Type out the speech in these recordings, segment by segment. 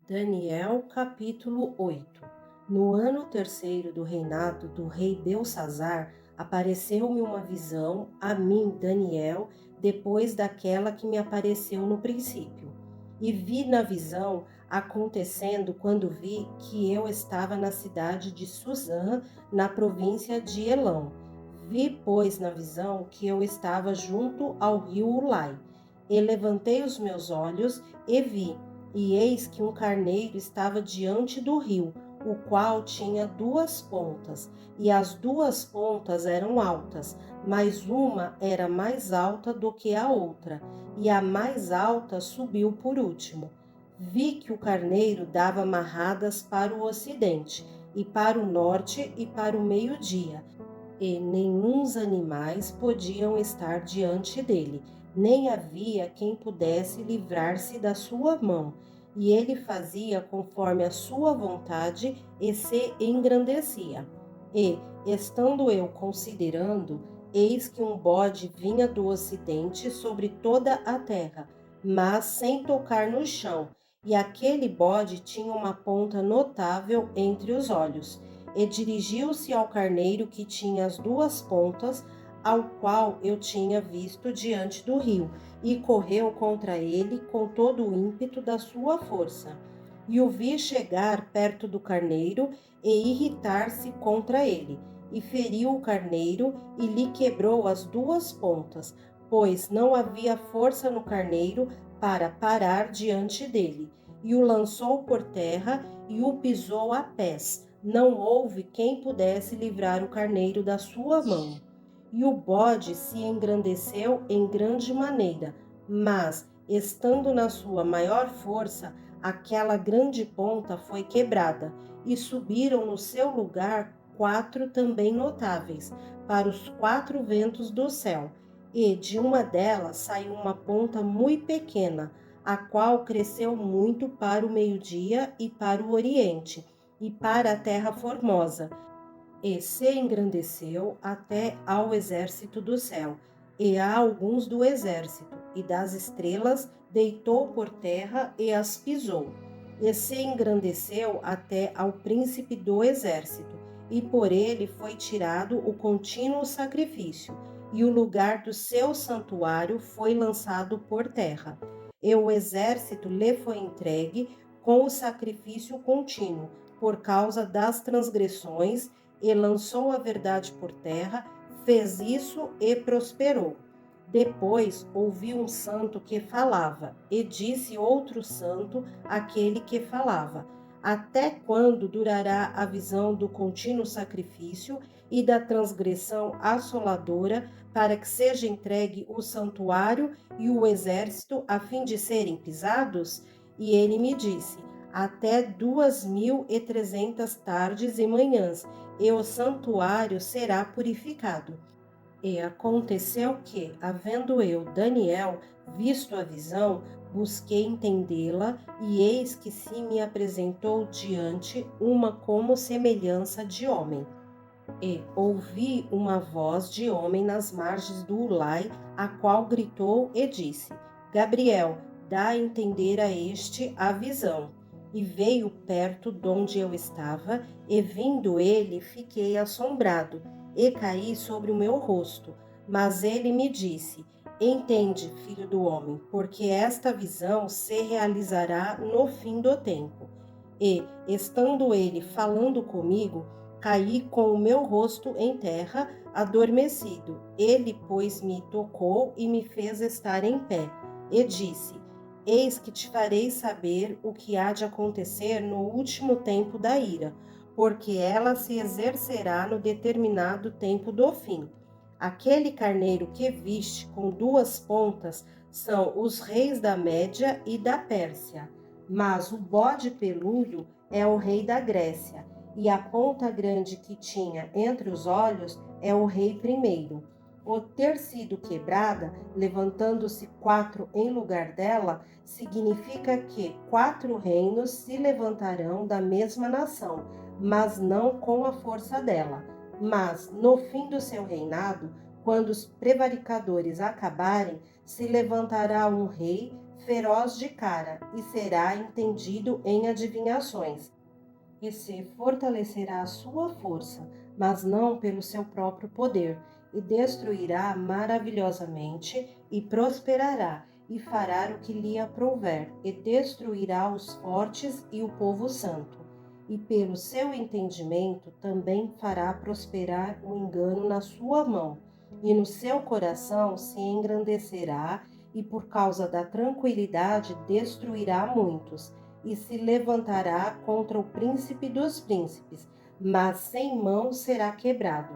Daniel, capítulo 8. No ano terceiro do reinado do rei Belsazar, apareceu-me uma visão, a mim, Daniel, depois daquela que me apareceu no princípio. E vi na visão, acontecendo quando vi que eu estava na cidade de Suzã, na província de Elão. Vi, pois, na visão que eu estava junto ao rio Ulai. E levantei os meus olhos e vi, e eis que um carneiro estava diante do rio, o qual tinha duas pontas, e as duas pontas eram altas, mas uma era mais alta do que a outra, e a mais alta subiu por último. Vi que o carneiro dava amarradas para o ocidente, e para o norte e para o meio-dia, e nenhuns animais podiam estar diante dele, nem havia quem pudesse livrar-se da sua mão. E ele fazia conforme a sua vontade e se engrandecia. E, estando eu considerando, eis que um bode vinha do ocidente sobre toda a terra, mas sem tocar no chão, e aquele bode tinha uma ponta notável entre os olhos e dirigiu-se ao carneiro que tinha as duas pontas, ao qual eu tinha visto diante do rio, e correu contra ele com todo o ímpeto da sua força. E o vi chegar perto do carneiro e irritar-se contra ele, e feriu o carneiro e lhe quebrou as duas pontas, pois não havia força no carneiro para parar diante dele. E o lançou por terra e o pisou a pés. Não houve quem pudesse livrar o carneiro da sua mão. E o bode se engrandeceu em grande maneira, mas, estando na sua maior força, aquela grande ponta foi quebrada, e subiram no seu lugar quatro também notáveis, para os quatro ventos do céu. E de uma delas saiu uma ponta muito pequena, a qual cresceu muito para o meio-dia e para o oriente e para a terra formosa, e se engrandeceu até ao exército do céu, e a alguns do exército, e das estrelas deitou por terra e as pisou. E se engrandeceu até ao príncipe do exército, e por ele foi tirado o contínuo sacrifício, e o lugar do seu santuário foi lançado por terra. E o exército lhe foi entregue com o sacrifício contínuo, por causa das transgressões, e lançou a verdade por terra, fez isso e prosperou. Depois ouvi um santo que falava, e disse outro santo àquele que falava: Até quando durará a visão do contínuo sacrifício e da transgressão assoladora, para que seja entregue o santuário e o exército, a fim de serem pisados? E ele me disse: Até 2300 tardes e manhãs, e o santuário será purificado. E aconteceu que, havendo eu, Daniel, visto a visão, busquei entendê-la, e eis que se me apresentou diante uma como semelhança de homem. E ouvi uma voz de homem nas margens do Ulai, a qual gritou e disse: Gabriel, dá a entender a este a visão. E veio perto de onde eu estava, e vindo ele, fiquei assombrado, e caí sobre o meu rosto. Mas ele me disse: Entende, filho do homem, porque esta visão se realizará no fim do tempo. E, estando ele falando comigo, caí com o meu rosto em terra, adormecido. Ele, pois, me tocou e me fez estar em pé, e disse: Eis que te farei saber o que há de acontecer no último tempo da ira, porque ela se exercerá no determinado tempo do fim. Aquele carneiro que viste com duas pontas são os reis da Média e da Pérsia, mas o bode peludo é o rei da Grécia, e a ponta grande que tinha entre os olhos é o rei primeiro. O ter sido quebrada, levantando-se quatro em lugar dela, significa que quatro reinos se levantarão da mesma nação, mas não com a força dela. Mas, no fim do seu reinado, quando os prevaricadores acabarem, se levantará um rei, feroz de cara, e será entendido em adivinhações. E se fortalecerá a sua força, mas não pelo seu próprio poder, e destruirá maravilhosamente, e prosperará, e fará o que lhe aprouver, e destruirá os fortes e o povo santo. E pelo seu entendimento também fará prosperar o engano na sua mão, e no seu coração se engrandecerá, e por causa da tranquilidade destruirá muitos e se levantará contra o príncipe dos príncipes, mas sem mão será quebrado.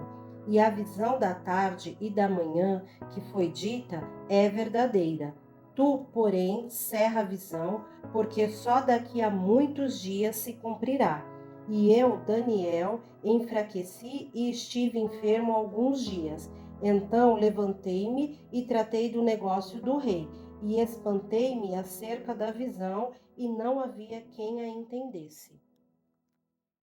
E a visão da tarde e da manhã que foi dita é verdadeira. Tu, porém, cerra a visão, porque só daqui a muitos dias se cumprirá. E eu, Daniel, enfraqueci e estive enfermo alguns dias. Então levantei-me e tratei do negócio do rei, e espantei-me acerca da visão, e não havia quem a entendesse.